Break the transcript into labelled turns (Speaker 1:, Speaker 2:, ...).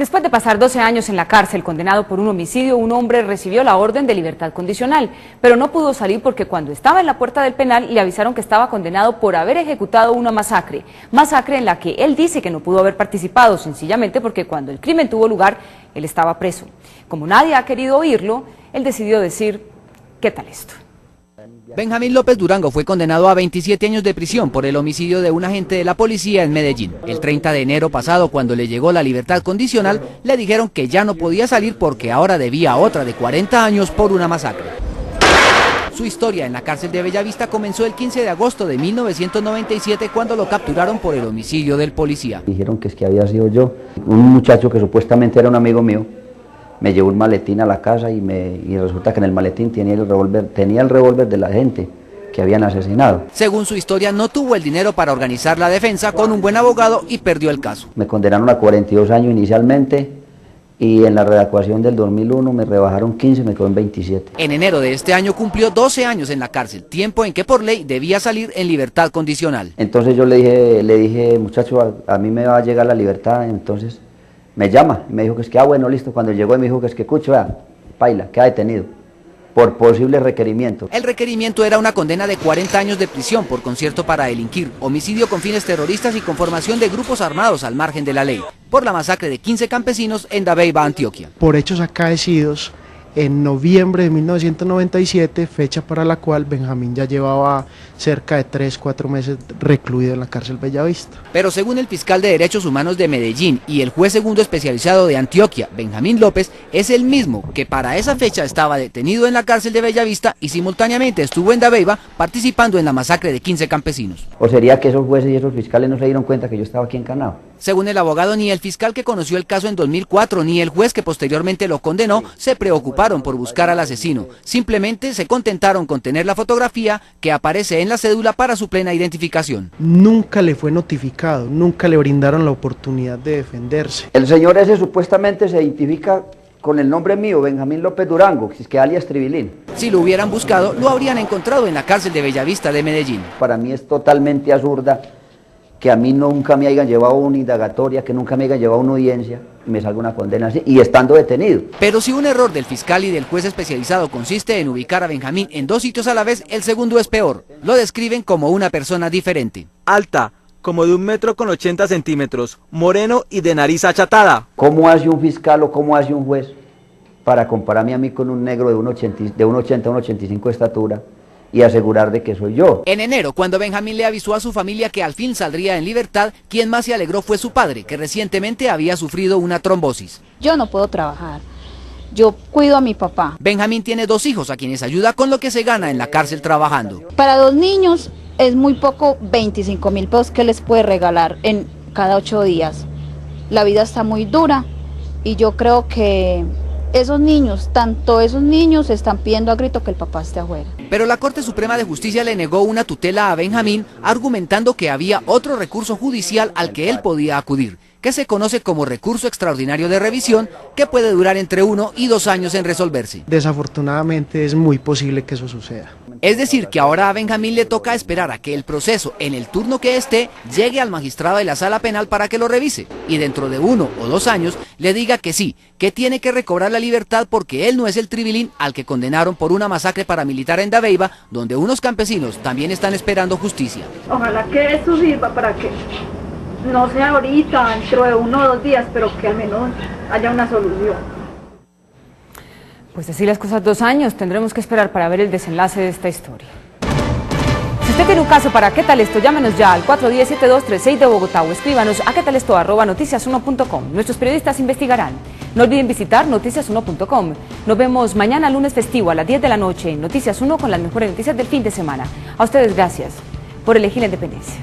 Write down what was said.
Speaker 1: Después de pasar 12 años en la cárcel condenado por un homicidio, un hombre recibió la orden de libertad condicional, pero no pudo salir porque cuando estaba en la puerta del penal le avisaron que estaba condenado por haber ejecutado una masacre en la que él dice que no pudo haber participado, sencillamente porque cuando el crimen tuvo lugar, él estaba preso. Como nadie ha querido oírlo, él decidió decir, ¿qué tal esto?
Speaker 2: Benjamín López Durango fue condenado a 27 años de prisión por el homicidio de un agente de la policía en Medellín. El 30 de enero pasado, cuando le llegó la libertad condicional, le dijeron que ya no podía salir porque ahora debía otra de 40 años por una masacre. Su historia en la cárcel de Bellavista comenzó el 15 de agosto de 1997 cuando lo capturaron por el homicidio del policía.
Speaker 3: Dijeron que es que había sido yo, un muchacho que supuestamente era un amigo mío. Me llevó un maletín a la casa y resulta que en el maletín tenía el revólver de la gente que habían asesinado.
Speaker 2: Según su historia, no tuvo el dinero para organizar la defensa con un buen abogado y perdió el caso.
Speaker 3: Me condenaron a 42 años inicialmente y en la readecuación del 2001 me rebajaron 15 y me quedó en 27.
Speaker 2: En enero de este año cumplió 12 años en la cárcel, tiempo en que por ley debía salir en libertad condicional.
Speaker 3: Entonces yo le dije muchacho, a mí me va a llegar la libertad, entonces me llama y me dijo que es que, bueno, listo. Cuando llegó me dijo que es que, Cucho, paila, queda detenido por posible requerimiento.
Speaker 2: El requerimiento era una condena de 40 años de prisión por concierto para delinquir, homicidio con fines terroristas y conformación de grupos armados al margen de la ley, por la masacre de 15 campesinos en Dabeiba, Antioquia.
Speaker 4: Por hechos acaecidos en noviembre de 1997, fecha para la cual Benjamín ya llevaba cerca de 3-4 meses recluido en la cárcel Bellavista.
Speaker 2: Pero según el fiscal de Derechos Humanos de Medellín y el juez segundo especializado de Antioquia, Benjamín López, es el mismo que para esa fecha estaba detenido en la cárcel de Bellavista y simultáneamente estuvo en Dabeiba participando en la masacre de 15 campesinos.
Speaker 3: ¿O sería que esos jueces y esos fiscales no se dieron cuenta que yo estaba aquí encarnado?
Speaker 2: Según el abogado, ni el fiscal que conoció el caso en 2004 ni el juez que posteriormente lo condenó se preocuparon por buscar al asesino. Simplemente se contentaron con tener la fotografía que aparece en la cédula para su plena identificación.
Speaker 4: Nunca le fue notificado, nunca le brindaron la oportunidad de defenderse.
Speaker 3: El señor ese supuestamente se identifica con el nombre mío, Benjamín López Durango, que alias Tribilín.
Speaker 2: Si lo hubieran buscado, lo habrían encontrado en la cárcel de Bellavista de Medellín.
Speaker 3: Para mí es totalmente absurda que a mí nunca me hayan llevado una indagatoria, que nunca me hayan llevado una audiencia y me salga una condena así, y estando detenido.
Speaker 2: Pero si un error del fiscal y del juez especializado consiste en ubicar a Benjamín en dos sitios a la vez, el segundo es peor. Lo describen como una persona diferente.
Speaker 5: Alta, como de 1,80 m, moreno y de nariz achatada.
Speaker 3: ¿Cómo hace un fiscal o cómo hace un juez para compararme a mí con un negro de 1,80 a 1,85 de estatura y asegurar de que soy yo?
Speaker 2: En enero, cuando Benjamín le avisó a su familia que al fin saldría en libertad, quien más se alegró fue su padre, que recientemente había sufrido una trombosis.
Speaker 6: Yo no puedo trabajar, yo cuido a mi papá.
Speaker 2: Benjamín tiene 2 hijos a quienes ayuda con lo que se gana en la cárcel trabajando.
Speaker 6: Para 2 niños es muy poco 25.000 pesos que les puede regalar en cada 8 días. La vida está muy dura y yo creo que esos niños están pidiendo a grito que el papá esté afuera.
Speaker 2: Pero la Corte Suprema de Justicia le negó una tutela a Benjamín, argumentando que había otro recurso judicial al que él podía acudir, que se conoce como recurso extraordinario de revisión, que puede durar entre 1 y 2 años en resolverse.
Speaker 4: Desafortunadamente es muy posible que eso suceda.
Speaker 2: Es decir, que ahora a Benjamín le toca esperar a que el proceso, en el turno que esté, llegue al magistrado de la sala penal para que lo revise, y dentro de 1 o 2 años le diga que sí, que tiene que recobrar la libertad porque él no es el Tribilín al que condenaron por una masacre paramilitar en Dabeiba, donde unos campesinos también están esperando justicia.
Speaker 7: Ojalá que eso sirva para que no sea ahorita, dentro de 1 o 2 días, pero que al menos haya una solución.
Speaker 1: Pues así las cosas, 2 años tendremos que esperar para ver el desenlace de esta historia. Si usted tiene un caso para ¿Qué tal esto? Llámenos ya al 410-7236 de Bogotá o escríbanos a quetalesto@noticias1.com. Nuestros periodistas investigarán. No olviden visitar noticias1.com. Nos vemos mañana lunes festivo a las 10 de la noche en Noticias 1 con las mejores noticias del fin de semana. A ustedes gracias por elegir la independencia.